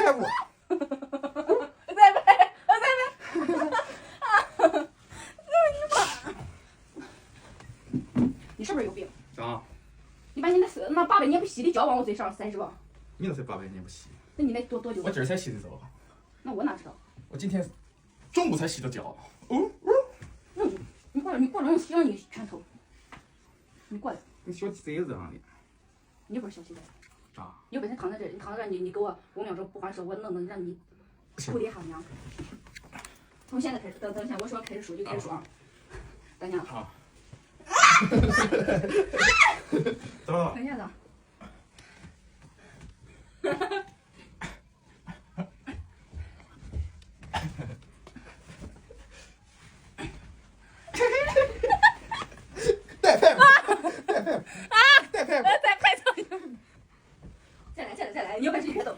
还不？再拍。你是不是有病？啊！你把你那800年不洗的脚往我嘴上塞是吧？你那才800年不洗。那你那多久？我今儿才洗的澡。那我哪知道？我今天中午才洗的脚。你过来，你过来，我削你拳头。你过来。你小鸡崽子啊你！你不是小鸡崽子。啊！你有本事躺在这，你躺在这，你给我5秒钟不还手，我弄让你哭爹喊娘。从现在开始，等一下，我说开始数就开始数啊。等一下。好。怎么了？等一下子。带拍吗？带拍吗？再拍上。再来，你有本事你开动。